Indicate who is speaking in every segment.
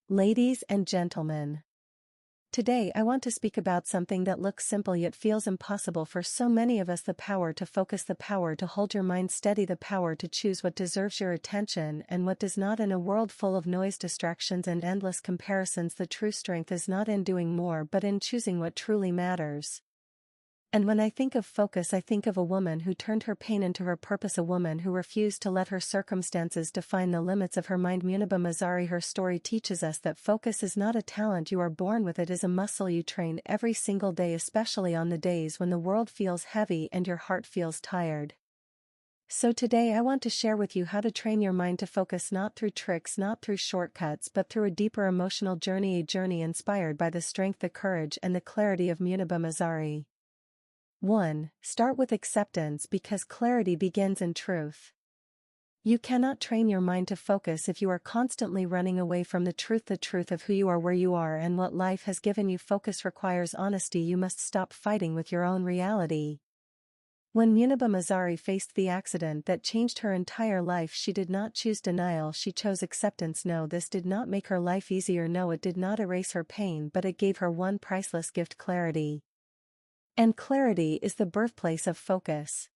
Speaker 1: Ladies and gentlemen, today I want to speak about something that looks simple yet feels impossible for so many of us: the power to focus, the power to hold your mind steady, the power to choose what deserves your attention and what does not. In a world full of noise, distractions and endless comparisons, the true strength is not in doing more but in choosing what truly matters. And when I think of focus, I think of a woman who turned her pain into her purpose, a woman who refused to let her circumstances define the limits of her mind. Muniba Mazari. Her story teaches us that focus is not a talent you are born with, it is a muscle you train every single day, especially on the days when the world feels heavy and your heart feels tired. So today I want to share with you how to train your mind to focus, not through tricks, not through shortcuts, but through a deeper emotional journey, a journey inspired by the strength, the courage and the clarity of Muniba Mazari. 1. Start with acceptance, because clarity begins in truth. You cannot train your mind to focus if you are constantly running away from the truth of who you are, where you are and what life has given you. Focus requires honesty. You must stop fighting with your own reality. When Muniba Mazari faced the accident that changed her entire life, she did not choose denial, she chose acceptance. No, this did not make her life easier. No, it did not erase her pain, but it gave her one priceless gift: clarity. And clarity is the birthplace of focus.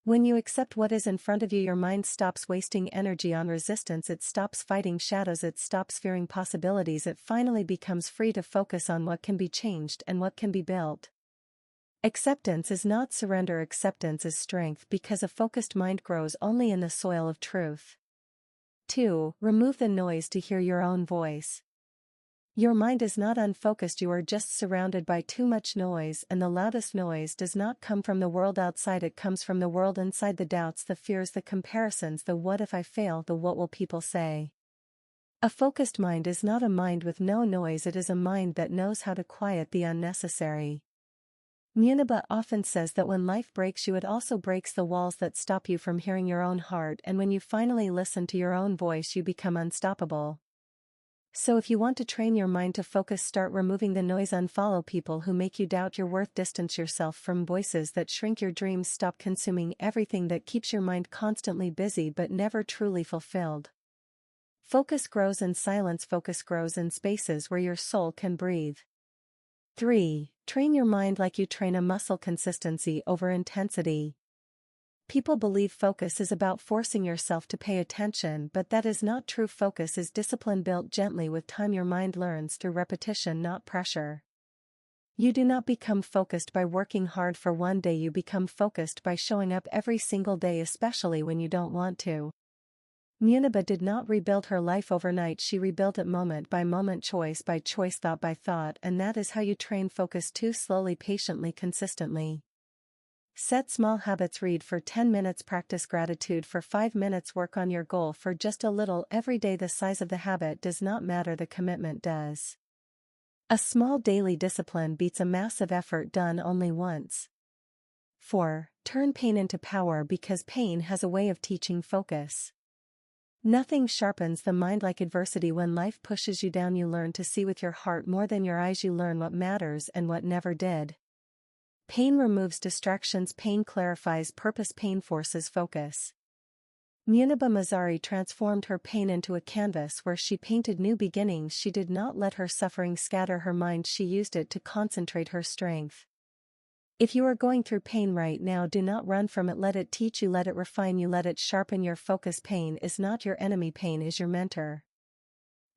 Speaker 1: When you accept what is in front of you, your mind stops wasting energy on resistance, it stops fighting shadows, it stops fearing possibilities, it finally becomes free to focus on what can be changed and what can be built. Acceptance is not surrender, acceptance is strength, because a focused mind grows only in the soil of truth. 2. Remove the noise to hear your own voice. Your mind is not unfocused, you are just surrounded by too much noise, and the loudest noise does not come from the world outside, it comes from the world inside: the doubts, the fears, the comparisons, the what if I fail, the what will people say. A focused mind is not a mind with no noise, it is a mind that knows how to quiet the unnecessary. Muniba often says that when life breaks you, it also breaks the walls that stop you from hearing your own heart, and when you finally listen to your own voice, you become unstoppable. So if you want to train your mind to focus, start removing the noise, unfollow people who make you doubt your worth, distance yourself from voices that shrink your dreams, stop consuming everything that keeps your mind constantly busy but never truly fulfilled. Focus grows in silence, focus grows in spaces where your soul can breathe. 3. Train your mind like you train a muscle: consistency over intensity. People believe focus is about forcing yourself to pay attention, but that is not true. Focus is discipline built gently with time. Your mind learns through repetition, not pressure. You do not become focused by working hard for one day, you become focused by showing up every single day, especially when you don't want to. Muniba did not rebuild her life overnight, she rebuilt it moment by moment, choice by choice, thought by thought, and that is how you train focus: too slowly, patiently, consistently. Set small habits: read for 10 minutes, practice gratitude for 5 minutes, work on your goal for just a little every day. The size of the habit does not matter, the commitment does. A small daily discipline beats a massive effort done only once. 4. Turn pain into power, because pain has a way of teaching focus. Nothing sharpens the mind like adversity. When life pushes you down, you learn to see with your heart more than your eyes, you learn what matters and what never did. Pain removes distractions, pain clarifies purpose, pain forces focus. Muniba Mazari transformed her pain into a canvas where she painted new beginnings. She did not let her suffering scatter her mind, she used it to concentrate her strength. If you are going through pain right now, do not run from it, let it teach you, let it refine you, let it sharpen your focus. Pain is not your enemy, pain is your mentor.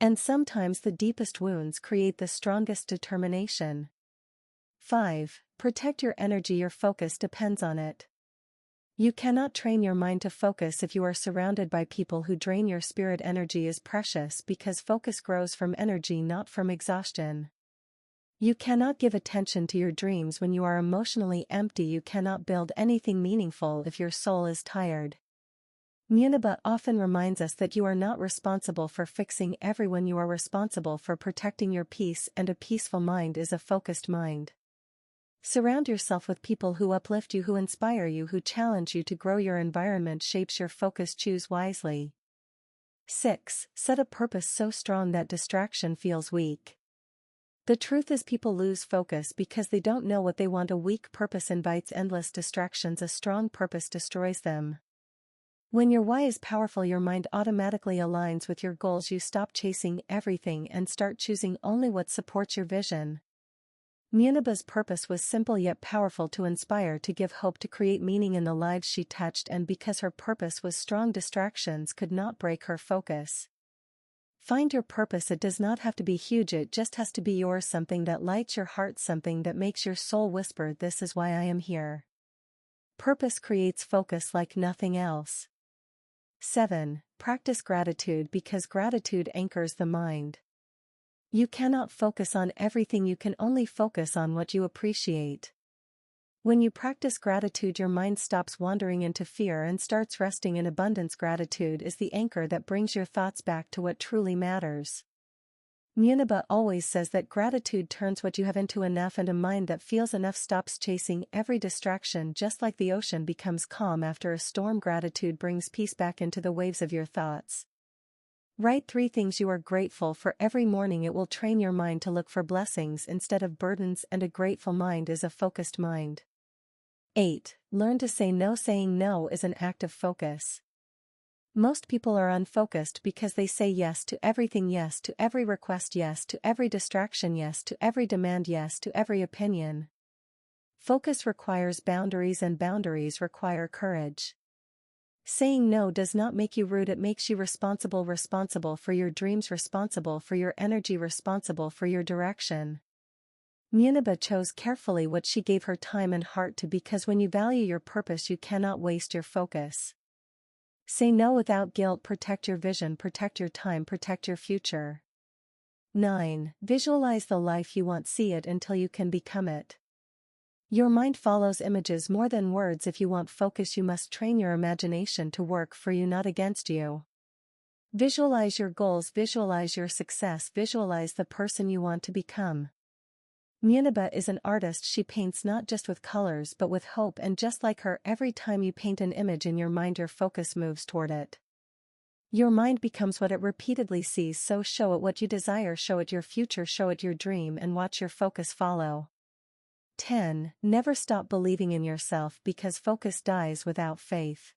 Speaker 1: And sometimes the deepest wounds create the strongest determination. 5. Protect your energy, your focus depends on it. You cannot train your mind to focus if you are surrounded by people who drain your spirit. Energy is precious because focus grows from energy, not from exhaustion. You cannot give attention to your dreams when you are emotionally empty. You cannot build anything meaningful if your soul is tired. Muniba often reminds us that you are not responsible for fixing everyone, you are responsible for protecting your peace, and a peaceful mind is a focused mind. Surround yourself with people who uplift you, who inspire you, who challenge you to grow. Your environment shapes your focus, choose wisely. 6. Set a purpose so strong that distraction feels weak. The truth is, people lose focus because they don't know what they want. A weak purpose invites endless distractions, a strong purpose destroys them. When your why is powerful, your mind automatically aligns with your goals. You stop chasing everything and start choosing only what supports your vision. Muniba's purpose was simple yet powerful: to inspire, to give hope, to create meaning in the lives she touched, and because her purpose was strong, distractions could not break her focus. Find your purpose. It does not have to be huge, it just has to be yours, something that lights your heart, something that makes your soul whisper, "This is why I am here." Purpose creates focus like nothing else. 7. Practice gratitude, because gratitude anchors the mind. You cannot focus on everything, you can only focus on what you appreciate. When you practice gratitude, your mind stops wandering into fear and starts resting in abundance. Gratitude is the anchor that brings your thoughts back to what truly matters. Muniba always says that gratitude turns what you have into enough, and a mind that feels enough stops chasing every distraction. Just like the ocean becomes calm after a storm, gratitude brings peace back into the waves of your thoughts. Write 3 things you are grateful for every morning. It will train your mind to look for blessings instead of burdens, and a grateful mind is a focused mind. 8. Learn to say no. Saying no is an act of focus. Most people are unfocused because they say yes to everything, yes to every request, yes to every distraction, yes to every demand, yes to every opinion. Focus requires boundaries, and boundaries require courage. Saying no does not make you rude, it makes you responsible. Responsible for your dreams, responsible for your energy, responsible for your direction. Muniba chose carefully what she gave her time and heart to, because when you value your purpose, you cannot waste your focus. Say no without guilt. Protect your vision, protect your time, protect your future. 9. Visualize the life you want. See it until you can become it. Your mind follows images more than words. If you want focus, you must train your imagination to work for you, not against you. Visualize your goals, visualize your success, visualize the person you want to become. Muniba is an artist. She paints not just with colors but with hope, and just like her, every time you paint an image in your mind, your focus moves toward it. Your mind becomes what it repeatedly sees, so show it what you desire, show it your future, show it your dream, and watch your focus follow. 10. Never stop believing in yourself, because focus dies without faith.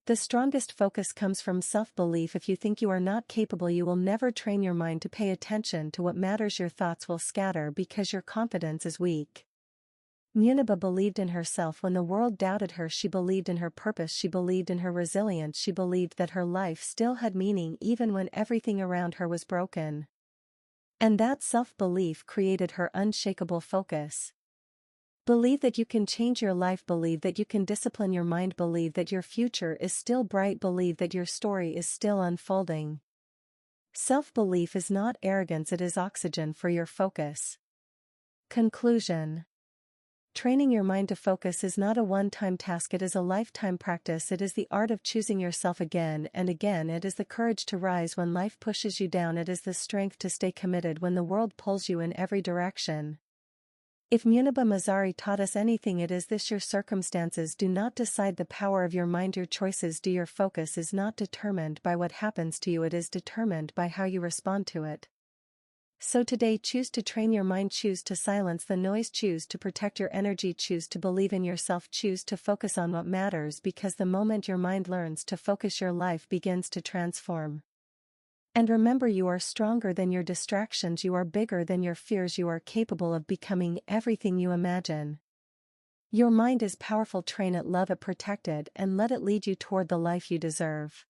Speaker 1: The strongest focus comes from self-belief. If you think you are not capable, you will never train your mind to pay attention to what matters. Your thoughts will scatter because your confidence is weak. Muniba believed in herself when the world doubted her. She believed in her purpose, she believed in her resilience, she believed that her life still had meaning even when everything around her was broken. And that self-belief created her unshakable focus. Believe that you can change your life, believe that you can discipline your mind, believe that your future is still bright, believe that your story is still unfolding. Self-belief is not arrogance, it is oxygen for your focus. Conclusion. Training your mind to focus is not a one-time task, it is a lifetime practice. It is the art of choosing yourself again and again. It is the courage to rise when life pushes you down. It is the strength to stay committed when the world pulls you in every direction. If Muniba Mazari taught us anything, it is this: your circumstances do not decide the power of your mind. Your choices do. Your focus is not determined by what happens to you, it is determined by how you respond to it. So today, choose to train your mind, choose to silence the noise, choose to protect your energy, choose to believe in yourself, choose to focus on what matters, because the moment your mind learns to focus, your life begins to transform. And remember, you are stronger than your distractions, you are bigger than your fears, you are capable of becoming everything you imagine. Your mind is powerful, train it, love it, protect it, and let it lead you toward the life you deserve.